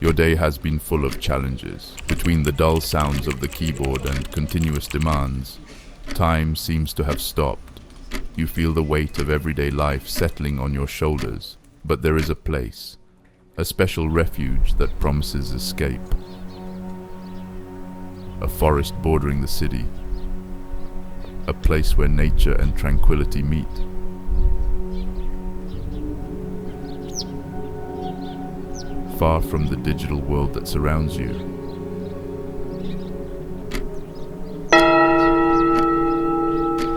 Your day has been full of challenges. Between the dull sounds of the keyboard and continuous demands, time seems to have stopped. You feel the weight of everyday life settling on your shoulders, but there is a place, a special refuge that promises escape. A forest bordering the city, a place where nature and tranquility meet. Far from the digital world that surrounds you.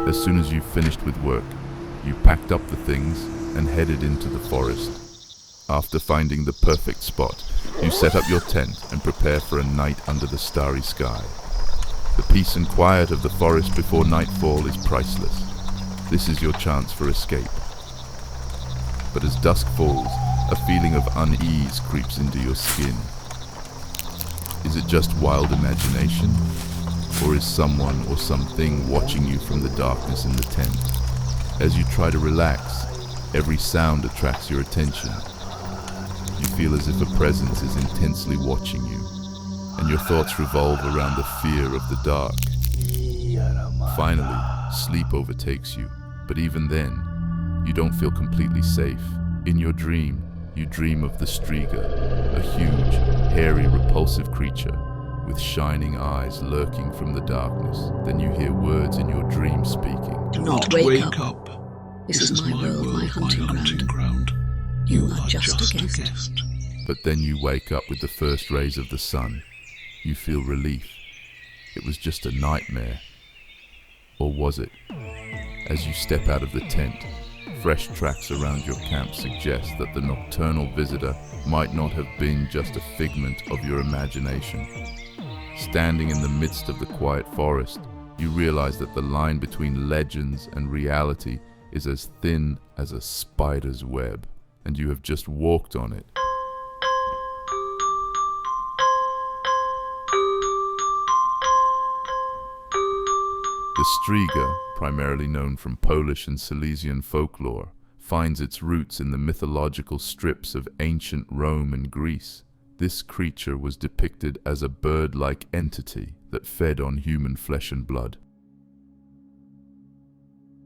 As soon as you've finished with work, you packed up the things and headed into the forest. After finding the perfect spot, you set up your tent and prepare for a night under the starry sky. The peace and quiet of the forest before nightfall is priceless. This is your chance for escape. But as dusk falls, a feeling of unease creeps into your skin. Is it just wild imagination? Or is someone or something watching you from the darkness in the tent? As you try to relax, every sound attracts your attention. You feel as if a presence is intensely watching you, and your thoughts revolve around the fear of the dark. Finally, sleep overtakes you, but even then, you don't feel completely safe. In your dream, you dream of the Striga, a huge, hairy, repulsive creature with shining eyes lurking from the darkness. Then you hear words in your dream speaking. Do not wake up. This is my world, my hunting ground. You are just a guest. But then you wake up with the first rays of the sun. You feel relief. It was just a nightmare. Or was it? As you step out of the tent, fresh tracks around your camp suggest that the nocturnal visitor might not have been just a figment of your imagination. Standing in the midst of the quiet forest, you realize that the line between legends and reality is as thin as a spider's web, and you have just walked on it. The Striga, primarily known from Polish and Silesian folklore, finds its roots in the mythological strips of ancient Rome and Greece. This creature was depicted as a bird-like entity that fed on human flesh and blood.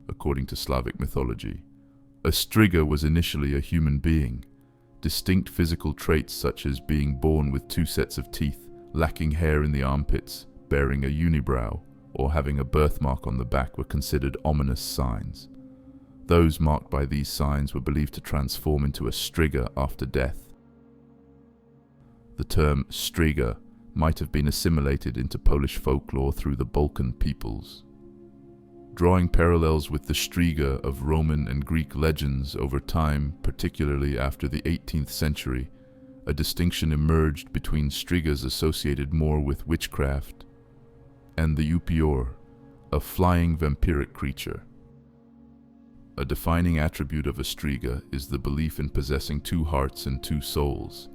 According to Slavic mythology, a Striga was initially a human being. Distinct physical traits such as being born with 2 sets of teeth, lacking hair in the armpits, bearing a unibrow, or having a birthmark on the back were considered ominous signs. Those marked by these signs were believed to transform into a Striga after death. The term Striga might have been assimilated into Polish folklore through the Balkan peoples. Drawing parallels with the Striga of Roman and Greek legends over time, particularly after the 18th century, a distinction emerged between Strigas associated more with witchcraft and the upior, a flying vampiric creature. A defining attribute of a Striga is the belief in possessing 2 hearts and 2 souls.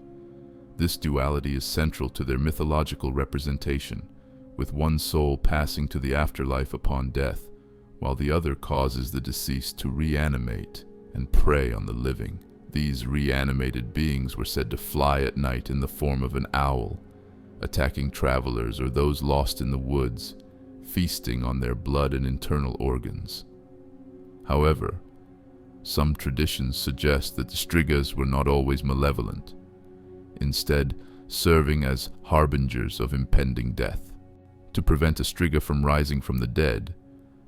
This duality is central to their mythological representation, with one soul passing to the afterlife upon death, while the other causes the deceased to reanimate and prey on the living. These reanimated beings were said to fly at night in the form of an owl, attacking travelers or those lost in the woods, feasting on their blood and internal organs. However, some traditions suggest that the Strigas were not always malevolent, instead serving as harbingers of impending death. To prevent a Striga from rising from the dead,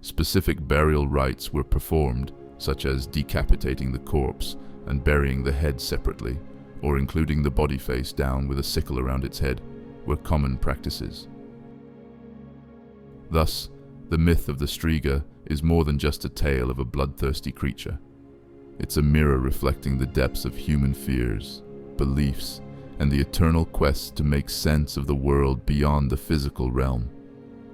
specific burial rites were performed, such as decapitating the corpse and burying the head separately, or including the body face down with a sickle around its head, were common practices. Thus, the myth of the Striga is more than just a tale of a bloodthirsty creature. It's a mirror reflecting the depths of human fears, beliefs, and the eternal quest to make sense of the world beyond the physical realm.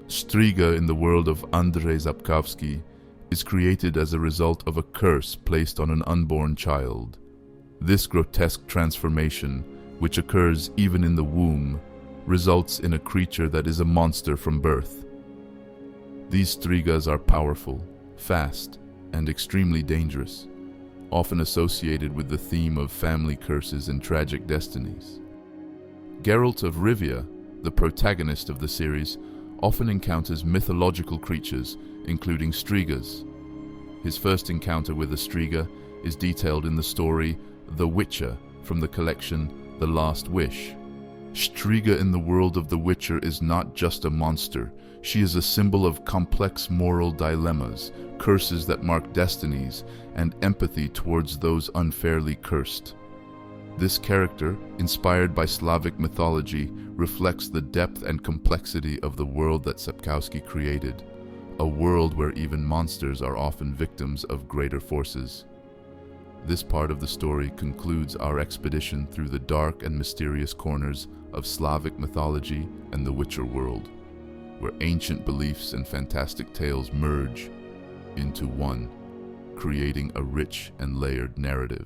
Striga in the world of Andrzej Sapkowski is created as a result of a curse placed on an unborn child. This grotesque transformation, which occurs even in the womb, results in a creature that is a monster from birth. These Strigas are powerful, fast, and extremely dangerous, often associated with the theme of family curses and tragic destinies. Geralt of Rivia, the protagonist of the series, often encounters mythological creatures, including Strigas. His first encounter with a Striga is detailed in the story The Witcher from the collection The Last Wish. Striga in the world of The Witcher is not just a monster. She is a symbol of complex moral dilemmas, curses that mark destinies, and empathy towards those unfairly cursed. This character, inspired by Slavic mythology, reflects the depth and complexity of the world that Sapkowski created, a world where even monsters are often victims of greater forces. This part of the story concludes our expedition through the dark and mysterious corners of Slavic mythology and the Witcher world, where ancient beliefs and fantastic tales merge into one, creating a rich and layered narrative.